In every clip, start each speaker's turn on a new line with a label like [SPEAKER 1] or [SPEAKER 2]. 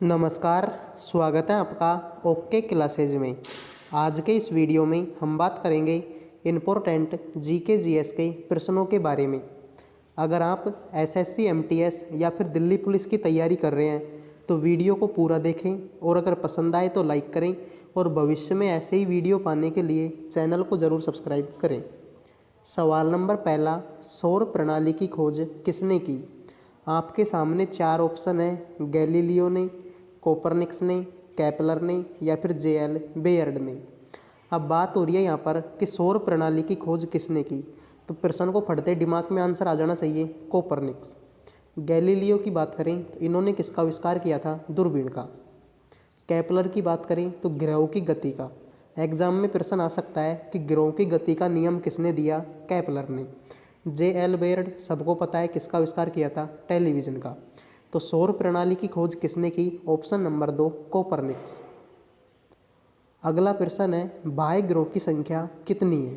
[SPEAKER 1] नमस्कार, स्वागत है आपका ओके क्लासेज में। आज के इस वीडियो में हम बात करेंगे इम्पोर्टेंट जीके जीएस के प्रश्नों के बारे में। अगर आप एसएससी एमटीएस या फिर दिल्ली पुलिस की तैयारी कर रहे हैं तो वीडियो को पूरा देखें और अगर पसंद आए तो लाइक करें और भविष्य में ऐसे ही वीडियो पाने के लिए चैनल को ज़रूर सब्सक्राइब करें। सवाल नंबर पहला, सौर प्रणाली की खोज किसने की? आपके सामने चार ऑप्शन है, गैलीलियो ने, कोपरनिकस ने, केपलर ने या फिर जेएल बेयर्ड ने। अब बात हो रही है यहाँ पर कि सौर प्रणाली की खोज किसने की, तो प्रश्न को पढ़ते दिमाग में आंसर आ जाना चाहिए कोपरनिकस। गैलीलियो की बात करें तो इन्होंने किसका आविष्कार किया था? दूरबीन का। केपलर की बात करें तो ग्रहों की गति का। एग्जाम में प्रश्न आ सकता है कि ग्रहों की गति का नियम किसने दिया? केपलर ने। जेएल बेयर्ड सबको पता है किसका आविष्कार किया था? टेलीविज़न का। तो सौर प्रणाली की खोज किसने की? Option number 2 Copernicus. अगला प्रश्न है, बाह्य ग्रहों की संख्या कितनी है?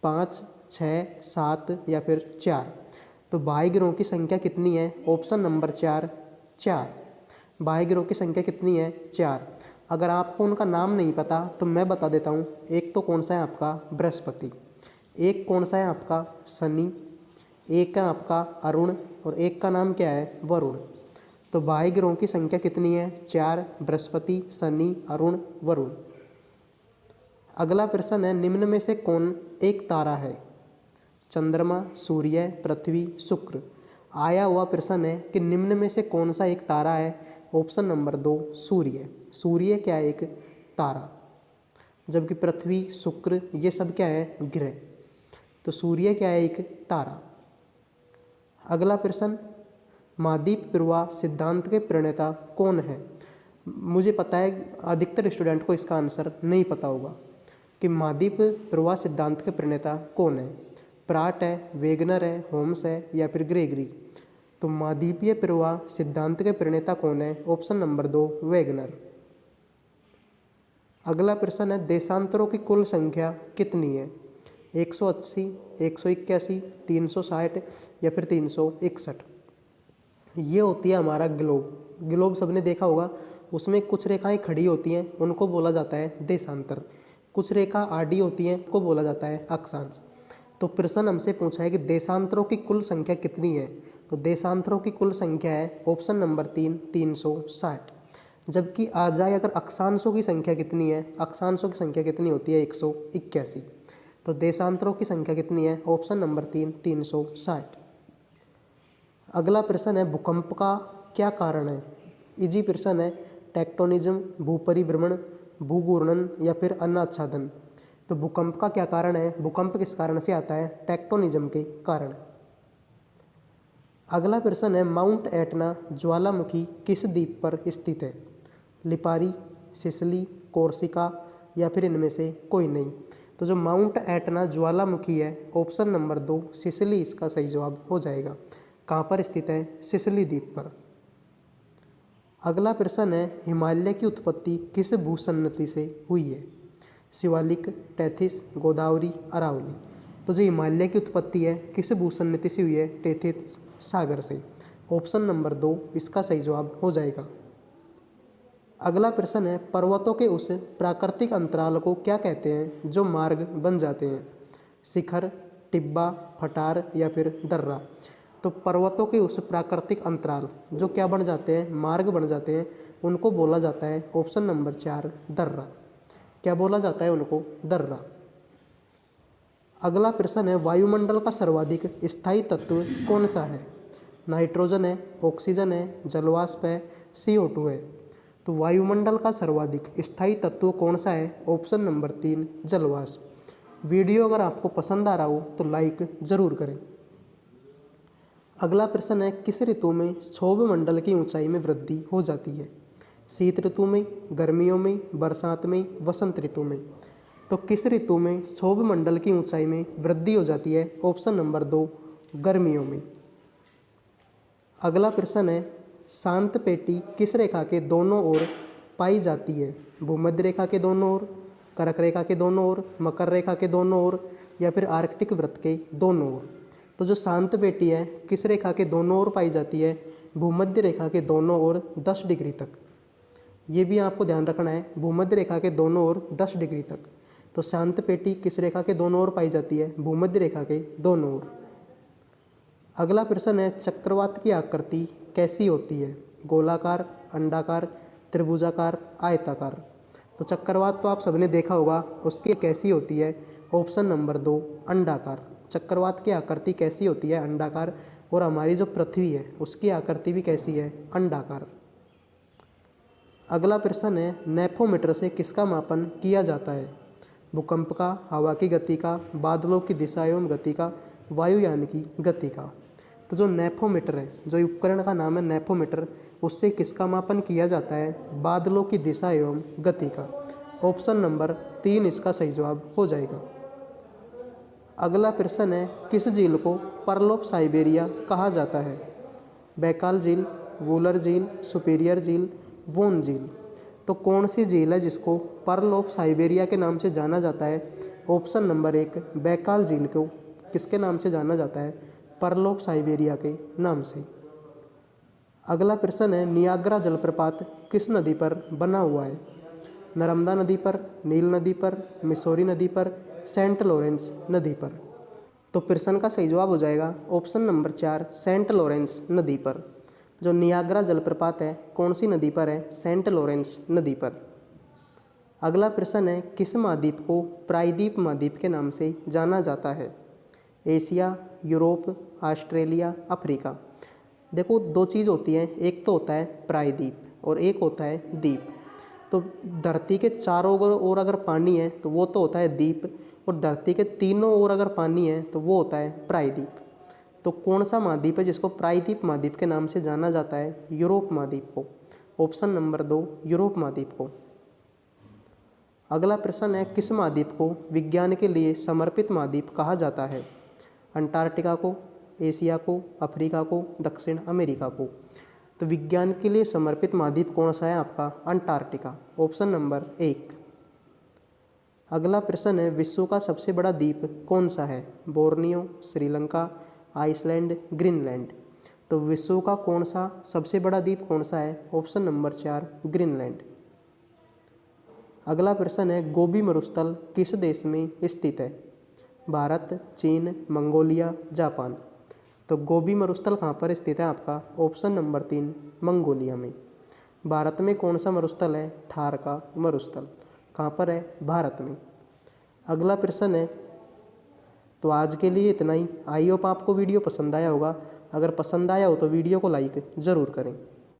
[SPEAKER 1] 5, 6, 7 या फिर 4। तो बाह्य ग्रहों की संख्या कितनी है? Option number 4 4। बाह्य ग्रहों की संख्या कितनी है? 4। अगर आपको उनका नाम नहीं पता तो मैं बता देता हूँ। एक तो कौन सा है आपका? बृहस्पति। एक कौन सा है आपका? शनि। एक है आपका अरुण और एक का नाम क्या है? वरुण। तो बाह्य ग्रहों की संख्या कितनी है? 4। बृहस्पति, शनि, अरुण, वरुण। अगला प्रश्न है, निम्न में से कौन एक तारा है? चंद्रमा, सूर्य, पृथ्वी, शुक्र। आया हुआ प्रश्न है कि निम्न में से कौन सा एक तारा है? ऑप्शन नंबर 2 सूर्य। सूर्य क्या है? एक तारा। जबकि पृथ्वी, शुक्र ये सब क्या है? ग्रह। तो सूर्य क्या है? एक तारा। अगला प्रश्न, महाद्वीप प्रवाह सिद्धांत के प्रणेता कौन है? मुझे पता है अधिकतर स्टूडेंट को इसका आंसर नहीं पता होगा कि महाद्वीप प्रवाह सिद्धांत के प्रणेता कौन है। प्राट है, वेगनर है, होम्स है या फिर ग्रेगरी। तो महाद्वीपीय प्रवाह सिद्धांत के प्रणेता कौन है? Option number 2 Wegener. अगला प्रश्न है, देशांतरों की कुल संख्या कितनी है? 180, 181, 360 या फिर 361। ये होती है हमारा ग्लोब। ग्लोब सबने देखा होगा, उसमें कुछ रेखाएं खड़ी होती हैं, उनको बोला जाता है देशांतर। कुछ रेखा आडी होती हैं, उनको बोला जाता है अक्षांश। तो प्रश्न हमसे पूछा है कि देशांतरों की कुल संख्या कितनी है? तो देशांतरों की कुल संख्या है ऑप्शन नंबर 3 360। जबकि आ जाए अगर अक्षांशों की संख्या कितनी है? अक्षांशों की संख्या कितनी होती है? 181। तो देशांतरों की संख्या कितनी है? Option number 3 360। अगला प्रश्न है, भूकंप का क्या कारण है? इजी प्रश्न है। टेक्टोनिज्म, भूपरिभ्रमण, भूघूर्णन या फिर अन्नाच्छादन। तो भूकंप का क्या कारण है? भूकंप किस कारण से आता है? टेक्टोनिज्म के कारण। अगला प्रश्न है, माउंट एटना ज्वालामुखी किस द्वीप पर स्थित है? लिपारी, सिसिली, कोर्सिका या फिर इनमें से कोई नहीं। तो जो माउंट एटना ज्वालामुखी है, ऑप्शन नंबर 2 सिसिली इसका सही जवाब हो जाएगा। कहाँ पर स्थित है? सिसिली द्वीप पर। अगला प्रश्न है, हिमालय की उत्पत्ति किस भूसन्नति से हुई है? शिवालिक, टेथिस, गोदावरी, अरावली। तो जो हिमालय की उत्पत्ति है किस भूसन्नति से हुई है? टेथिस सागर से। ऑप्शन नंबर 2 इसका सही जवाब हो जाएगा। अगला प्रश्न है, पर्वतों के उस प्राकृतिक अंतराल को क्या कहते हैं जो मार्ग बन जाते हैं? शिखर, टिब्बा, फटार या फिर दर्रा। तो पर्वतों के उस प्राकृतिक अंतराल जो क्या बन जाते हैं? मार्ग बन जाते हैं, उनको बोला जाता है ऑप्शन नंबर 4 दर्रा। क्या बोला जाता है उनको? दर्रा। अगला प्रश्न है, वायुमंडल का सर्वाधिक स्थायी तत्व कौन सा है? नाइट्रोजन है, ऑक्सीजन है, जलवाष्प है, CO2 है। तो वायुमंडल का सर्वाधिक स्थायी तत्व कौन सा है? ऑप्शन नंबर 3 जलवाष्प। वीडियो अगर आपको पसंद आ रहा हो तो लाइक ज़रूर करें। अगला प्रश्न है, किस ऋतु में क्षोभ मंडल की ऊंचाई में वृद्धि हो जाती है? शीत ऋतु में, गर्मियों में, बरसात में, वसंत ऋतु में। तो किस ऋतु में क्षोभ मंडल की ऊंचाई में वृद्धि हो जाती है? ऑप्शन नंबर 2 गर्मियों में। अगला प्रश्न है, शांत पेटी किस रेखा के दोनों ओर पाई जाती है? भूमध्य रेखा के दोनों ओर, कर्क रेखा के दोनों ओर, मकर रेखा के दोनों ओर या फिर आर्कटिक वृत्त के दोनों ओर। तो जो शांत पेटी है किस रेखा के दोनों ओर पाई जाती है? भूमध्य रेखा के दोनों ओर 10 डिग्री तक। ये भी आपको ध्यान रखना है, भूमध्य रेखा के दोनों ओर 10 डिग्री तक। तो शांत पेटी किस रेखा के दोनों ओर पाई जाती है? भूमध्य रेखा के दोनों ओर। अगला प्रश्न है, चक्रवात की आकृति कैसी होती है? गोलाकार, अंडाकार, त्रिभुजाकार, आयताकार। तो चक्रवात तो आप सबने देखा होगा, उसकी कैसी होती है? ऑप्शन नंबर 2 अंडाकार। चक्रवात की आकृति कैसी होती है? अंडाकार। और हमारी जो पृथ्वी है उसकी आकृति भी कैसी है? अंडाकार। अगला प्रश्न है, नेफोमीटर से किसका मापन किया जाता है? भूकंप का, हवा की गति का, बादलों की दिशा एवं गति का, वायुयान की गति का। तो जो नेफोमीटर है, जो उपकरण का नाम है नेफोमीटर, उससे किसका मापन किया जाता है? बादलों की दिशा एवं गति का। ऑप्शन नंबर 3 इसका सही जवाब हो जाएगा। अगला प्रश्न है, किस झील को पर्ल ऑफ साइबेरिया कहा जाता है? बैकाल झील, वूलर झील, सुपीरियर झील, वोन झील। तो कौन सी झील है जिसको पर्ल ऑफ साइबेरिया के नाम से जाना जाता है? ऑप्शन नंबर 1 बैकाल झील को किसके नाम से जाना जाता है? पर्ल ऑफ साइबेरिया के नाम से। अगला प्रश्न है, नियाग्रा जलप्रपात किस नदी पर बना हुआ है? नर्मदा नदी पर, नील नदी पर, मिसौरी नदी पर, सेंट लॉरेंस नदी पर। तो प्रश्न का सही जवाब हो जाएगा ऑप्शन नंबर 4 सेंट लॉरेंस नदी पर। जो नियाग्रा जलप्रपात है कौन सी नदी पर है? सेंट लॉरेंस नदी पर। अगला प्रश्न है, किस महाद्वीप को प्रायद्वीप महाद्वीप के नाम से जाना जाता है? Asia, Europe, Australia, Africa. देखो, दो चीज़ होती है, एक तो होता है प्रायद्वीप और एक होता है द्वीप। तो धरती के चारों ओर अगर पानी है तो वो तो होता है द्वीप, और धरती के तीनों ओर अगर पानी है तो वो होता है प्रायद्वीप। तो कौन सा महाद्वीप है जिसको प्रायद्वीप महाद्वीप के नाम से जाना जाता है? यूरोप महाद्वीप को। ऑप्शन नंबर 2 यूरोप महाद्वीप को। अगला प्रश्न है, किस महाद्वीप को विज्ञान के लिए समर्पित महाद्वीप कहा जाता है? अंटार्कटिका को, एशिया को, अफ्रीका को, दक्षिण अमेरिका को। तो विज्ञान के लिए समर्पित महाद्वीप कौन सा है आपका? अंटार्कटिका। Option number 1। अगला प्रश्न है, विश्व का सबसे बड़ा द्वीप कौन सा है? Borneo, Sri Lanka, Iceland, Greenland. तो विश्व का कौन सा सबसे बड़ा द्वीप कौन सा है? Option number 4 Greenland. अगला प्रश्न है, गोबी मरुस्थल किस देश में स्थित है? भारत, चीन, मंगोलिया, जापान। तो गोबी मरुस्थल कहाँ पर स्थित है आपका? ऑप्शन नंबर 3 मंगोलिया में। भारत में कौन सा मरुस्थल है? थार का मरुस्थल। कहाँ पर है? भारत में। अगला प्रश्न है, तो आज के लिए इतना ही। आई होप आपको वीडियो पसंद आया होगा। अगर पसंद आया हो तो वीडियो को लाइक ज़रूर करें।